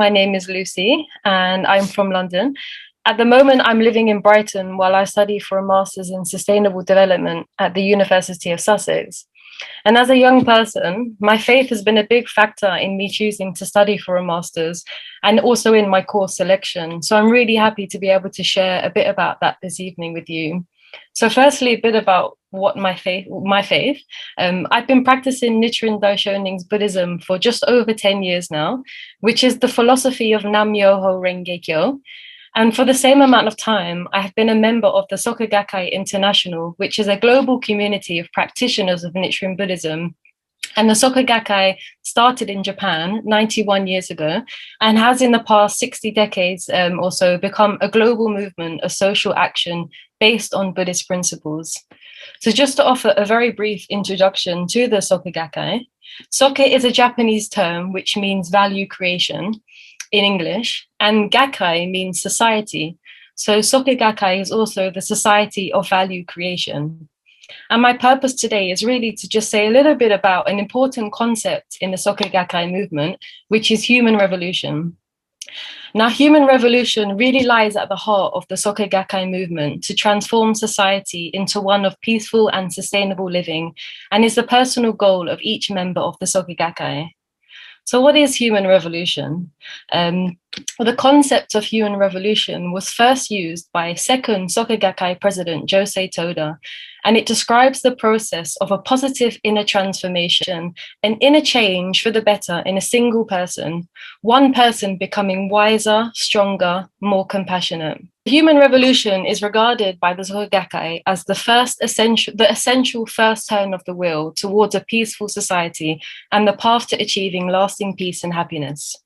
My name is Lucy and I'm from London. At the moment, I'm living in Brighton while I study for a master's in sustainable development at the University of Sussex. And as a young person, my faith has been a big factor in me choosing to study for a master's and also in my course selection. So I'm really happy to be able to share a bit about that this evening with you. So firstly, a bit about what my faith. I've been practicing Nichiren Daishonin's Buddhism for just over 10 years now, which is the philosophy of Nam-myoho Renge-kyo. And for the same amount of time, I have been a member of the Soka Gakkai International, which is a global community of practitioners of Nichiren Buddhism. And the Soka Gakkai started in Japan 91 years ago and has in the past 60 decades or so become a global movement of social action based on Buddhist principles. So just to offer a very brief introduction to the Soka Gakkai, Soka is a Japanese term which means value creation in English, and Gakkai means society. So Soka Gakkai is also the society of value creation. And my purpose today is really to just say a little bit about an important concept in the Soka Gakkai movement, which is human revolution. Now, human revolution really lies at the heart of the Soka Gakkai movement to transform society into one of peaceful and sustainable living, and is the personal goal of each member of the Soka Gakkai. So what is human revolution? The concept of human revolution was first used by second Soka Gakkai president Josei Toda, and it describes the process of a positive inner transformation, an inner change for the better in a single person, one person becoming wiser, stronger, more compassionate. Human revolution is regarded by the Soka Gakkai as the essential first turn of the wheel towards a peaceful society and the path to achieving lasting peace and happiness.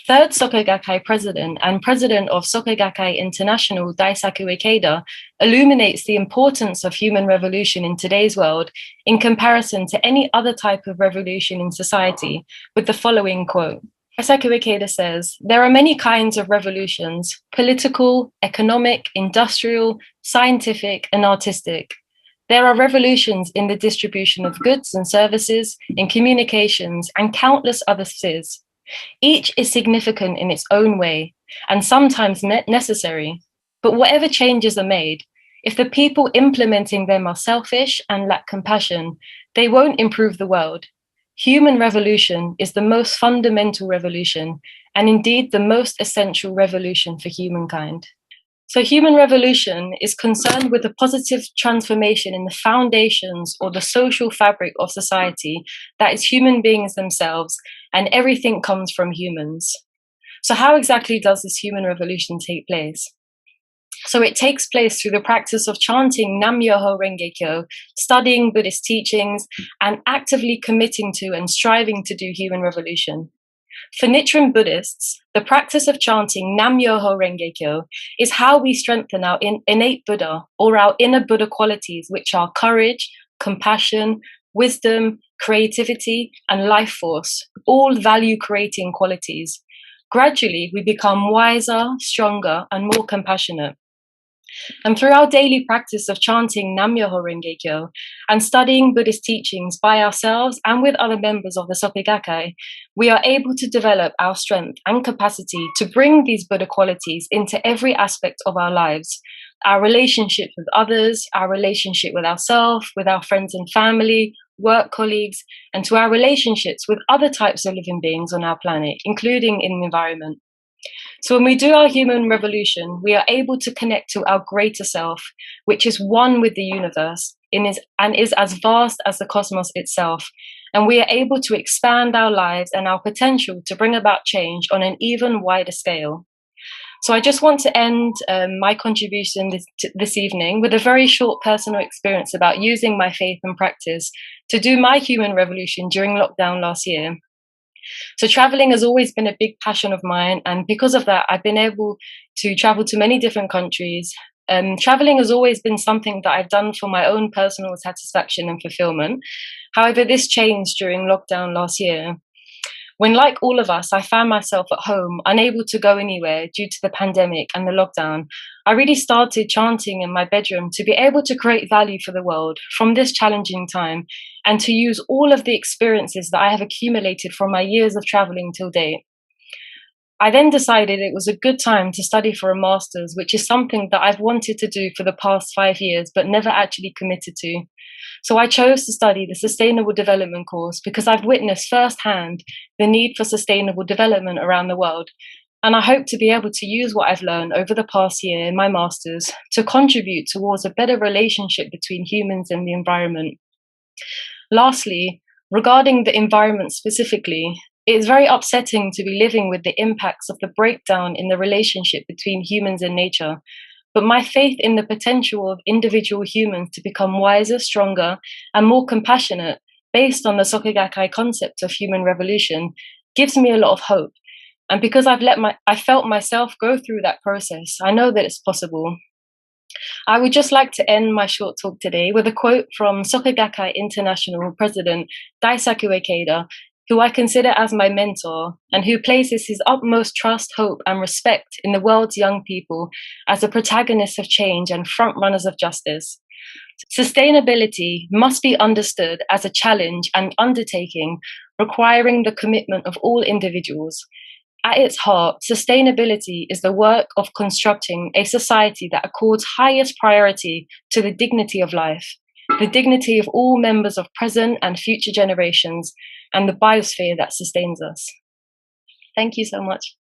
Third Soka Gakkai president and president of Soka Gakkai International, Daisaku Ikeda, illuminates the importance of human revolution in today's world in comparison to any other type of revolution in society with the following quote. Daisaku Ikeda says, "There are many kinds of revolutions: political, economic, industrial, scientific, and artistic. There are revolutions in the distribution of goods and services, in communications, and countless other spheres. Each is significant in its own way, and sometimes necessary. But whatever changes are made, if the people implementing them are selfish and lack compassion, they won't improve the world. Human revolution is the most fundamental revolution, and indeed the most essential revolution for humankind." So human revolution is concerned with the positive transformation in the foundations or the social fabric of society that is human beings themselves, and everything comes from humans. So how exactly does this human revolution take place? So it takes place through the practice of chanting Nam-myoho Renge-kyo, studying Buddhist teachings, and actively committing to and striving to do human revolution. For Nichiren Buddhists, the practice of chanting Nam-myoho Renge-kyo is how we strengthen our innate Buddha, or our inner Buddha qualities, which are courage, compassion, wisdom, creativity, and life force, all value-creating qualities. Gradually, we become wiser, stronger, and more compassionate. And through our daily practice of chanting Nam-myoho Renge-kyo and studying Buddhist teachings by ourselves and with other members of the Soka Gakkai, we are able to develop our strength and capacity to bring these Buddha qualities into every aspect of our lives: our relationship with others, our relationship with ourselves, with our friends and family, work colleagues, and to our relationships with other types of living beings on our planet, including in the environment. So when we do our human revolution, we are able to connect to our greater self, which is one with the universe and is as vast as the cosmos itself. And we are able to expand our lives and our potential to bring about change on an even wider scale. So I just want to end my contribution this evening with a very short personal experience about using my faith and practice to do my human revolution during lockdown last year. So traveling has always been a big passion of mine, and because of that, I've been able to travel to many different countries. Traveling has always been something that I've done for my own personal satisfaction and fulfillment. However, this changed during lockdown last year, when, like all of us, I found myself at home, unable to go anywhere due to the pandemic and the lockdown. I really started chanting in my bedroom to be able to create value for the world from this challenging time, and to use all of the experiences that I have accumulated from my years of traveling till date. I then decided it was a good time to study for a master's, which is something that I've wanted to do for the past 5 years, but never actually committed to. So I chose to study the Sustainable Development course because I've witnessed firsthand the need for sustainable development around the world. And I hope to be able to use what I've learned over the past year in my master's to contribute towards a better relationship between humans and the environment. Lastly, regarding the environment specifically, it is very upsetting to be living with the impacts of the breakdown in the relationship between humans and nature. But my faith in the potential of individual humans to become wiser, stronger, and more compassionate, based on the Soka Gakkai concept of human revolution, gives me a lot of hope. And because I felt myself go through that process, I know that it's possible. I would just like to end my short talk today with a quote from Soka Gakkai International President Daisaku Ikeda, who I consider as my mentor and who places his utmost trust, hope, and respect in the world's young people as the protagonists of change and frontrunners of justice. Sustainability must be understood as a challenge and undertaking requiring the commitment of all individuals. At its heart, sustainability is the work of constructing a society that accords highest priority to the dignity of life, the dignity of all members of present and future generations, and the biosphere that sustains us. Thank you so much.